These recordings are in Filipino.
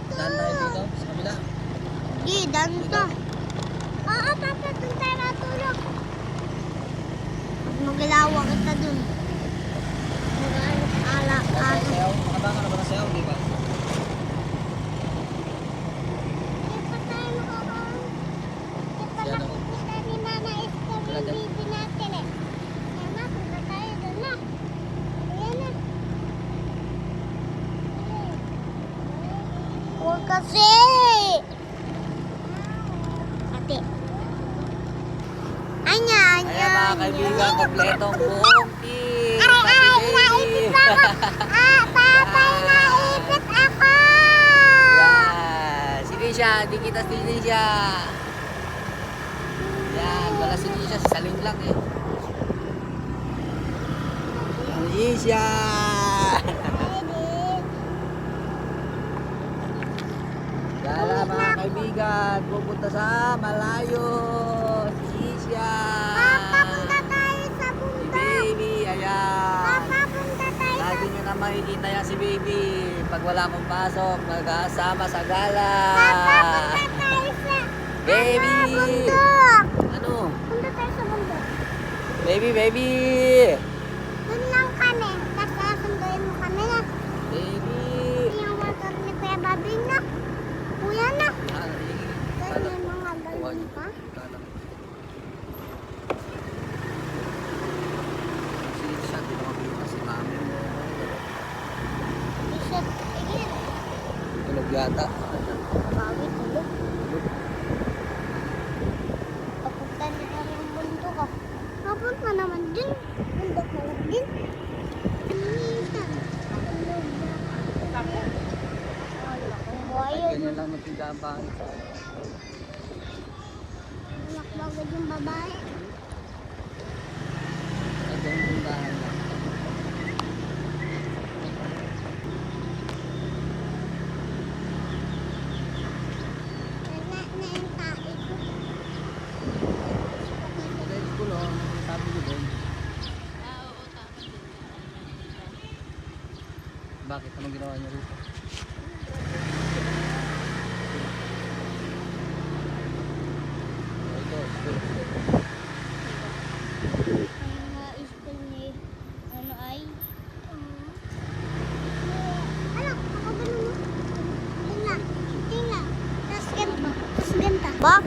Saan tayo dito? Sa kabila? Di, danto. Oo, papa, dun tayo natulog. Maglawa kita dun. Alak. Sayaw? Nakabangan na ba ng sayaw? Di ba? Hindi pa tayo makakaroon. Hindi pa Yan, oh. nakikita ni Mama Esther Wala yung dyan. baby natin eh. Kaya na, punta tayo dun na. Ayan na. Huwag kasi! Ate. Anya. Ayan mga kaibigan, kompletong buong team. Naipit ako. Papa, naipit ako. Yan. Si Nisha, di kita si Nisha. Yan, wala si Nisha, saling lang eh. Yan, Nisha. Dala mga kaibigan, pupunta sa malayo. Si Nisha. Papa, punta tayo sa Si bundok. baby, ayan. Papa, punta tayo sa Lagi nyo na makikita yan si baby. Pag wala akong pasok, magkasama sa gala. Papa, punta tayo sa Baby! bundok. Ano? Punta tayo sa bundok. Baby! Doon lang kami. Tapos sasunduin mo kami na. Baby! Yung motor ni Kuya Bobby na. Kuya na. Ano, Doon yung mga balon pa. Si Nisha, di ba makita si mami mo? Isot. Ayun. Tulog yata. Bawi tulog. Papunta na tayo ng bundok ah. Papunta naman din. Bundok na lang din. Minsan. Tulog na. Ay, Buhayo. ganyan lang nagtigaan pa. Lakbagod yung babae. Ay, ganyan tindahan lang. Na yung tae ko. Sa school, oh. Sabi ko doon. Bakit? Anong ginawa niya rito? Ito, school. Ang mga school ni ano ay? Ano? Ako ba naman? Tingnan. Tingnan. Tapos ganito. Tapos ganito. Bak.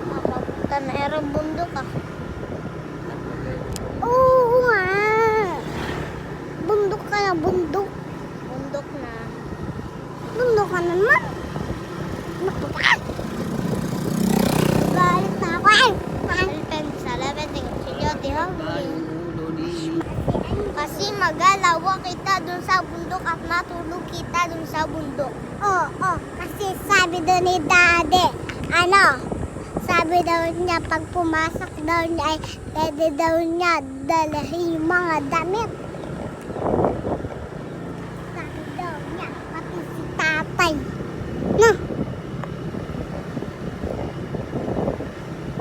Mapapunta na erang bundok ah. Oo nga. Bundok ka na, bundok. Bundok na. Bundok ka na naman. Nakutaan. Galit na ako eh. Alpen sa labet ng sinyote Ay, yung ulo ni... kasi magalawa kita dun sa bundok at natulog kita dun sa bundok. Oo, kasi sabi doon ni Daddy, sabi daw niya pag pumasok daw niya ay pwede daw niya dalahin yung mga damit. Sabi daw niya, pati si tatay. No?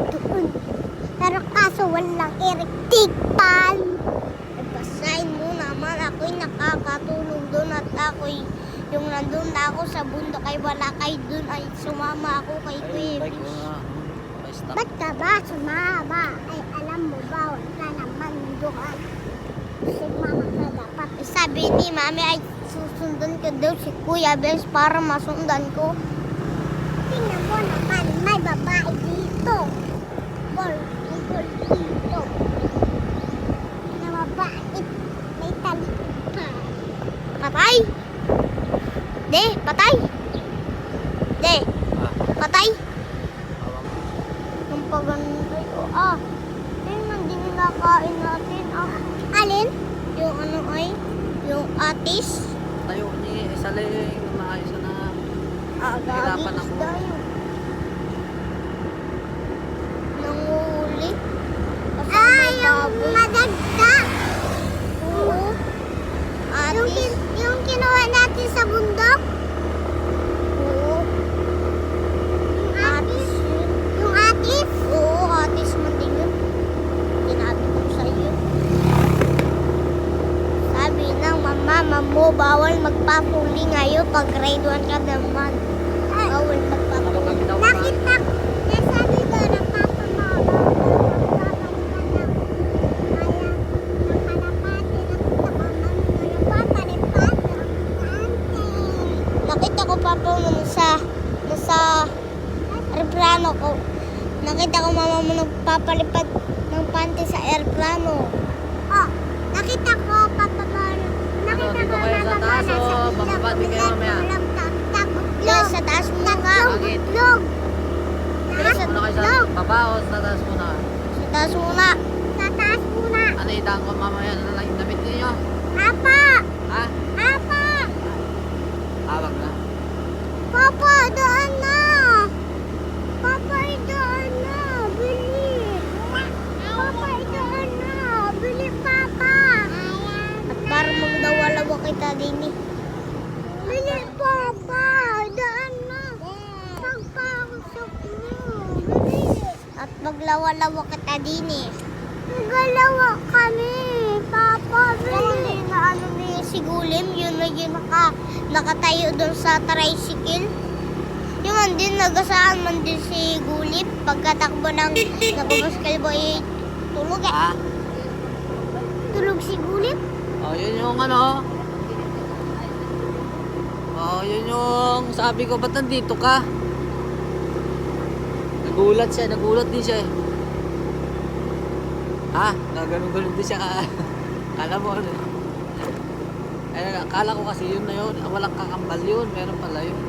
Doon. Pero kaso walang electric pan. Basahin mo naman ako'y nakakatulog doon at ako'y yung nandun na ako sa bundok ay wala kayo doon ay sumama ako kay Ay, Kuya bike ko Bish. nga. Ay, stop. Ba't ka ba sumama? Ay alam mo ba wala naman doon. Sumama ka dapat. Sabi ni Mami ay susundan ko daw si Kuya Bish para masundan ko. Tingnan mo naman may babae dito. Bol dito. Na mabait. May talik pa. Patay? De, patay? De, Ah, patay? awang. Yung pagantay ko, tingnan din nakain natin, Alin? Yung ano ay? Yung atis? Tayo ni Isaling na maayos na. Nahirapan ako. Isda yun. Nanguhuli. Yung madagda. Oo. Atis. Yung kinuha natin sa bundok? Oo. Atis yun. mo, bawal magpapuli ngayon pag grade 1 ka naman. Bawal magpapuli. Kami daw Nakita, nasabi ko na papa mo, nakita ko papa mo nasa aeroplano ko. Nakita ko mama mo nagpapalipad ng panty sa aeroplano. Oh, nakita ko papa mo. Nakita dito ko kayo sa taas, oh. Bababa din kayo mamaya. Yes, sa taas muna ka. Bakit? Log. Taas muna kayo sa baba o sa taas muna? Sa taas muna. Sa taas muna. Ano itaan ko mamaya na lang yung damit ninyo? Apa! Ha? Apa! Tawag na. Papa, daan na! Papa, daan na! Bili! Papa, daan na! Bili, Papa! At para magdawalawa kita din eh. Bili, Papa! Daan na! Pagpasok mo! Bili! At maglawa-lawa kita din eh. Magalawa kami! Papa, bili! Na ano niya si Gulim, yun na yun nakatayo doon sa tricycle. Yung andin, nagasaan man din si Gulip. Pagkatakbo ng nakabasketball, tulog eh. Ha? Tulog si Gulip. Oh, yun yung ano. Oh, yun yung sabi ko, ba't nandito ka? Nagulat din siya eh. Ha? Naganon-ganon din siya ka. Kala mo ano? Ay, akala ko kasi yun na yun. Walang kakambal yun. Meron pala yun.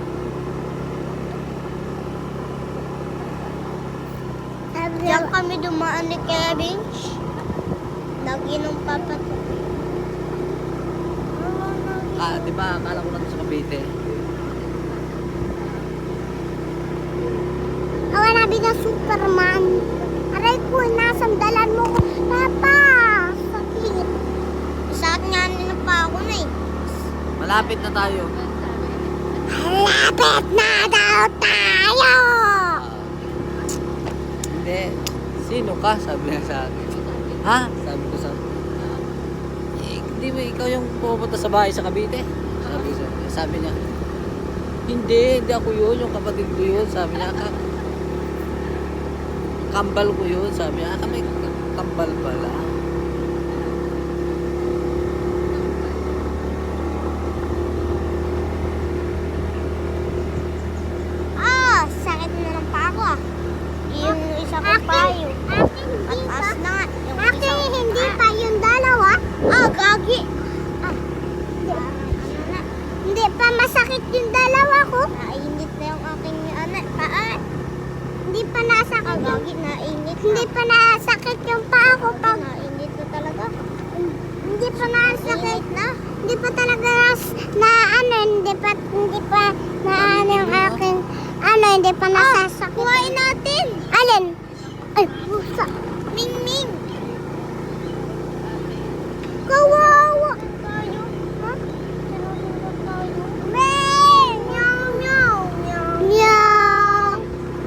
Diyan kami dumaan ni Kevin. Nag-inom papa. Ah, di ba? Akala ko na sa Cavite. Awa nabi na Superman. Aray ko, nasandalan mo ko. Papa! Sakit. Sakit nga nila pa ako na eh. Malapit na tayo. Malapit na daw tayo! Hindi. Sino ka? Sabi niya sa akin. Ha? Sabi ko sa hindi ba ikaw yung pupunta sa bahay sa Cavite? Sabi niya. Hindi ako yun. Yung kapatid ko yun. Sabi niya. Kambal ko yun. Sabi niya. Kami kambal pala. Sakit na ng pa ako ah. Yung isa ko pa yung mataas na nga. Yung akin hindi pa yung dalawa. Gagi. Hindi pa masakit yung dalawa ko. Nainit na yung aking paa. Hindi pa nasakit gagi, nainit. Hindi pa nasakit yung paa ko pag nainit na talaga. Hindi pa nasakit na. Hindi pa talaga hindi pa na yung aking hindi pa nasasakit. Kuhain natin. Alin? Ay, pusa. Ming-ming. Kawawa. Tayo. Ha? Sinusunod tayo. Ming! Meow, meow, meow. Meow.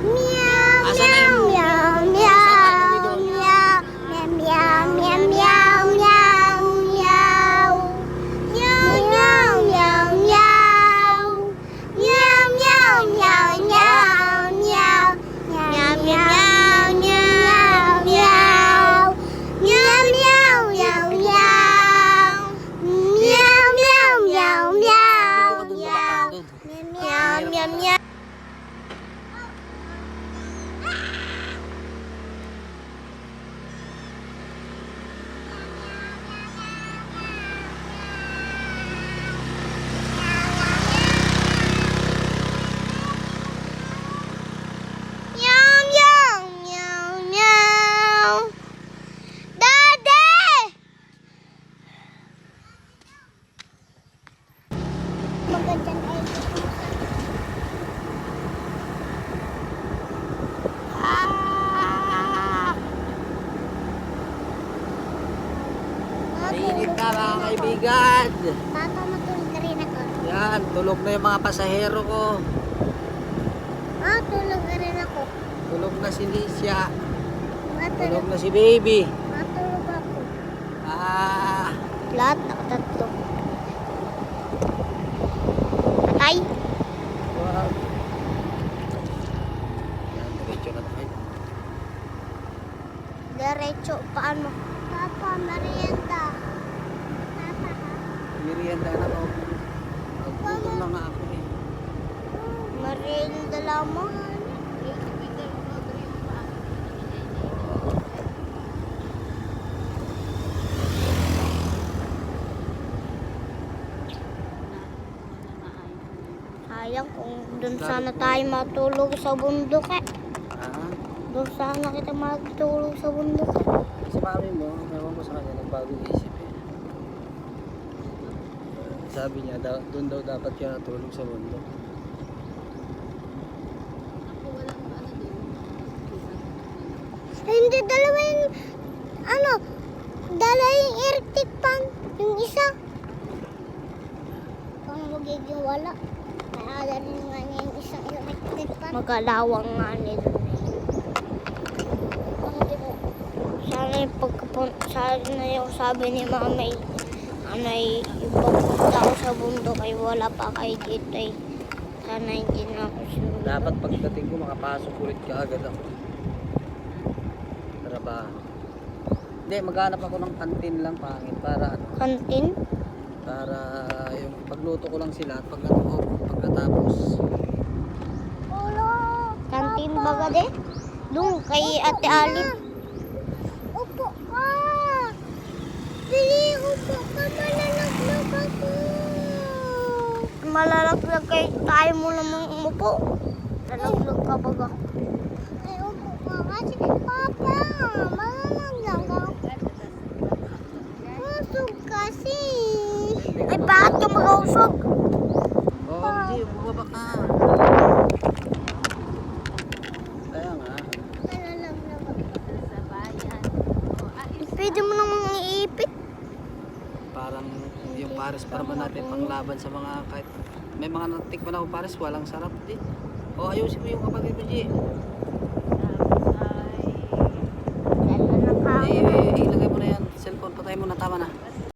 Meow, Asan na yung- meow, Asan na meow, yung meow. Meow, meow, meow, meow, meow, meow. Meow, meow, meow, meow. Meow, meow, meow, meow, meow. Meow, meow, meow, meow, meow. Meow, meow, meow, meow. Meow, meow, meow, meow. Dito ka dun, baba ka dun. Meow, meow, meow. Meow, meow, meow, meow. Daddy! Magandang ay Mainit na mga kaibigan. Papa, matulog na rin ako. Yan, tulog na yung mga pasahero ko. Tulog na rin ako. Tulog na si Licia. Matulog, Tulog na si Baby. matulog ako. Ah, Lahat nakatatlo. diretso. Paano? Papa, merienda. Papa, Merienda na ako. Gutom na nga ako eh. merienda lamang. Sayang kung doon sana tayo matulog sa bundok eh. Ah, Doon sana kita matulog sa bundok eh. si mami mo, ewan ko sa kanya, nagbagong isip eh. Sabi niya, doon daw dapat siya natulog sa mundo. Hindi, dalawa yung, dalawa yung electric fan. Yung isa. Kung magiging wala. Kaya rin nga niya yung isang electric fan. Magalawang nga nila. Sana yung sana yung sabi ni Mama ipapunta ako sa bundok ay wala pa kay dito eh. Sana hindi na ako sunod. Dapat pagdating ko, makapasok ulit ka agad ako. Trabaho. Hindi, maghanap ako ng kantin lang pangit para ano, Kantin? para yung pagluto ko lang sila at pagkatapos. Kantin baga de? Doon kay Ate Alip. Upo ka! Dili, upo ka! Malalaglag ako! Malalaglag kayo. Tayo mo namang umupo. Malalaglag ka baga. Ay, upo ka kasi. Papa, malalaglag ako. Usog kasi. Ay, bakit ka mag-usog? Oo, hindi, bumaba ka. Kaya nga. Malalaglag ako. Pwede mo namang iipit. Parang yung pares para ba natin panglaban sa mga kahit may mga natikman ako pares walang sarap din. O ayusin mo yung kapatid mo, G. Ilagay Ilagay mo na yan, cellphone, patay mo na, tama na.